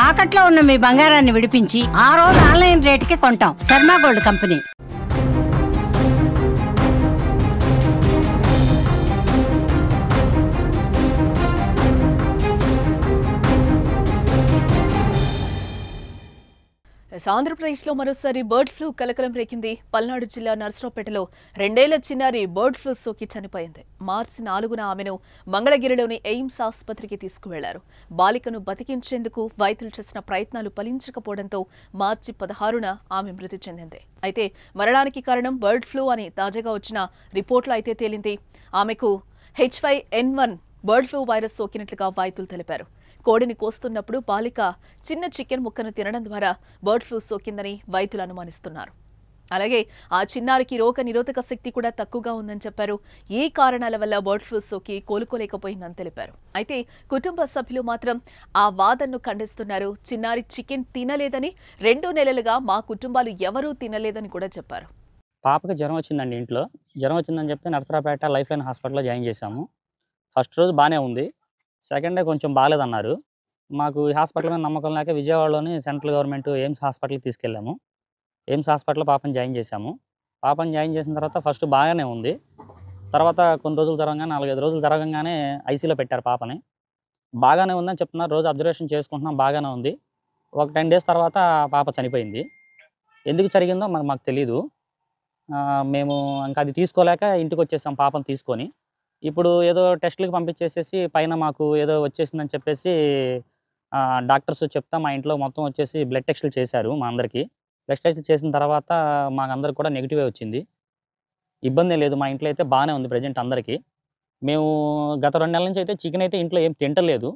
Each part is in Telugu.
తాకట్లో ఉన్న మీ బంగారాన్ని విడిపించి ఆ రోజు ఆన్లైన్ రేటుకి కొంటాం. Sharma gold company. ఆంధ్రప్రదేశ్లో మరోసారి బర్డ్ ఫ్లూ కలకలం రేకింది. పల్నాడు జిల్లా నర్సరావుపేటలో 2 ఏళ్ల చిన్నారి బర్డ్ ఫ్లూ సోకి చనిపోయింది. మార్చి 4న ఆమెను మంగళగిరిలోని ఎయిమ్స్ ఆసుపత్రికి తీసుకువెళ్లారు. బాలికను బతికించేందుకు వైద్యులు చేసిన ప్రయత్నాలు ఫలించకపోవడంతో మార్చి 16న ఆమె మృతి చెందింది. అయితే మరణానికి కారణం బర్డ్ ఫ్లూ అని తాజాగా వచ్చిన రిపోర్టులో అయితే తేలింది. ఆమెకు H5N1 బర్డ్ ఫ్లూ వైరస్ సోకినట్లుగా వైద్యులు తెలిపారు. కోడిని కోస్తున్నప్పుడు బాలిక చిన్న చికెన్ ముక్కను తినడం ద్వారా బర్డ్ ఫ్లూ సోకిందని వైద్యులు అనుమానిస్తున్నారు. అలాగే ఆ చిన్నారికి రోగ నిరోధక శక్తి కూడా తక్కువగా ఉందని చెప్పారు. ఈ కారణాల వల్ల బర్డ్ ఫ్లూ సోకి కోలుకోలేకపోయిందని తెలిపారు. అయితే కుటుంబ సభ్యులు మాత్రం ఆ వాదనను ఖండిస్తున్నారు. చిన్నారి చికెన్ తినలేదని, 2 నెలలుగా మా కుటుంబాలు ఎవరూ తినలేదని కూడా చెప్పారు. పాపకి జ్వరం వచ్చిందండి. ఇంట్లో జ్వరం వచ్చిందని చెప్తే నర్సరావుపేట లైఫ్ లైన్ హాస్పిటల్లో జాయిన్ చేశాము. ఫస్ట్ రోజు బాగానే ఉంది. సెకండ్ డే కొంచెం బాగాలేదన్నారు. మాకు ఈ హాస్పిటల్ మీద నమ్మకం లేక విజయవాడలోని సెంట్రల్ గవర్నమెంట్ ఎయిమ్స్ హాస్పిటల్కి తీసుకెళ్ళాము. ఎయిమ్స్ హాస్పిటల్లో పాపని జాయిన్ చేశాము. పాపని జాయిన్ చేసిన తర్వాత ఫస్ట్ బాగానే ఉంది. తర్వాత కొన్ని రోజులు జరగగానే 4-5 రోజులు జరగగానే ఐసీలో పెట్టారు పాపని. బాగానే ఉందని చెప్తున్నారు. రోజు అబ్జర్వేషన్ చేసుకుంటున్నాం, బాగానే ఉంది. ఒక 10 డేస్ తర్వాత పాప చనిపోయింది. ఎందుకు జరిగిందో మాకు తెలీదు. మేము ఇంకా అది తీసుకోలేక ఇంటికి వచ్చేసాం పాపను తీసుకొని. ఇప్పుడు ఏదో టెస్టులకు పంపించేసేసి పైన మాకు ఏదో వచ్చేసిందని చెప్పేసి డాక్టర్స్ చెప్తా మా ఇంట్లో మొత్తం వచ్చేసి బ్లడ్ టెస్టులు చేశారు మా అందరికీ. బ్లడ్ టెస్టులు చేసిన తర్వాత మాకందరికి కూడా నెగిటివే వచ్చింది. ఇబ్బంది లేదు. మా ఇంట్లో అయితే బాగానే ఉంది ప్రజెంట్ అందరికీ. మేము గత 2 నెలల నుంచి అయితే చికెన్ అయితే ఇంట్లో ఏం తింటలేదు.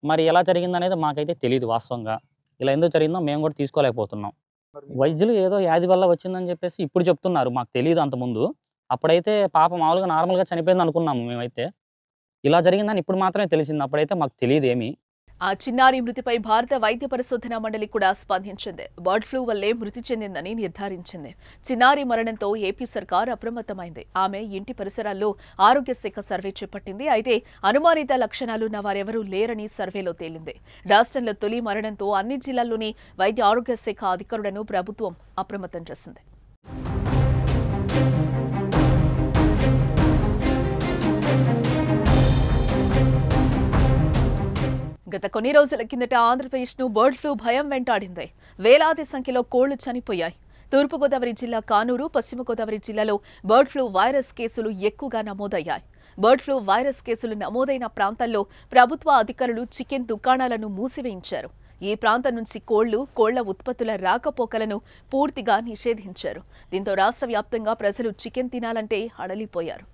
మరి ఎలా జరిగిందనేది మాకైతే తెలియదు వాస్తవంగా. ఇలా ఎందుకు జరిగిందో మేము కూడా తీసుకోలేకపోతున్నాం. వైద్యులు ఏదో వ్యాధి వల్ల వచ్చిందని చెప్పేసి ఇప్పుడు చెప్తున్నారు. మాకు తెలియదు అంతకుముందు. అప్పుడైతే పాప మామూలుగా నార్మల్గా చనిపోయింది అనుకున్నాము మేమైతే. ఇలా జరిగిందని ఇప్పుడు మాత్రమే తెలిసింది. అప్పుడైతే మాకు తెలియదు ఏమీ. ఆ చిన్నారి మృతిపై భారత వైద్య పరిశోధన మండలి కూడా స్పందించింది. బర్డ్ ఫ్లూ వల్లే మృతి చెందిందని నిర్ధారించింది. చిన్నారి మరణంతో ఏపీ సర్కార్ అప్రమత్తమైంది. ఆమె ఇంటి పరిసరాల్లో ఆరోగ్య శాఖ సర్వే చేపట్టింది. అయితే అనుమానిత లక్షణాలున్న వారెవరూ లేరని సర్వేలో తేలింది. రాష్ట్రంలో తొలి మరణంతో అన్ని జిల్లాల్లోని వైద్య ఆరోగ్య శాఖ అధికారులను ప్రభుత్వం అప్రమత్తం చేసింది. గత కొన్ని రోజుల కిందట ఆంధ్రప్రదేశ్ను బర్డ్ ఫ్లూ భయం వెంటాడింది. వేలాది సంఖ్యలో కోళ్లు చనిపోయాయి. తూర్పుగోదావరి జిల్లా కానూరు, పశ్చిమ గోదావరి జిల్లాలో బర్డ్ ఫ్లూ వైరస్ కేసులు ఎక్కువగా నమోదయ్యాయి. బర్డ్ ఫ్లూ వైరస్ కేసులు నమోదైన ప్రాంతాల్లో ప్రభుత్వ అధికారులు చికెన్ దుకాణాలను మూసివేయించారు. ఈ ప్రాంతం నుంచి కోళ్ల ఉత్పత్తుల రాకపోకలను పూర్తిగా నిషేధించారు. దీంతో రాష్ట్ర వ్యాప్తంగా ప్రజలు చికెన్ తినాలంటే హడలిపోయారు.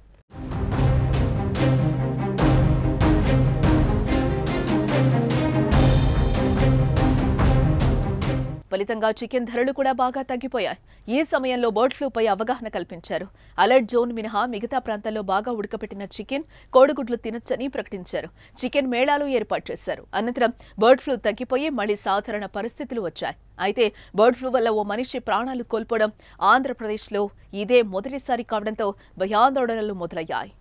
ఫలితంగా చికెన్ ధరలు కూడా బాగా తగ్గిపోయాయి. ఈ సమయంలో బర్డ్ ఫ్లూపై అవగాహన కల్పించారు. అలర్ట్ జోన్ మినహా మిగతా ప్రాంతాల్లో బాగా ఉడకపెట్టిన చికెన్, కోడిగుడ్లు తినొచ్చని ప్రకటించారు. చికెన్ మేళాలు ఏర్పాటు చేశారు. అనంతరం బర్డ్ ఫ్లూ తగ్గిపోయి మళ్లీ సాధారణ పరిస్థితులు వచ్చాయి. అయితే బర్డ్ ఫ్లూ వల్ల ఓ మనిషి ప్రాణాలు కోల్పోవడం ఆంధ్రప్రదేశ్లో ఇదే మొదటిసారి కావడంతో భయాందోళనలు మొదలయ్యాయి.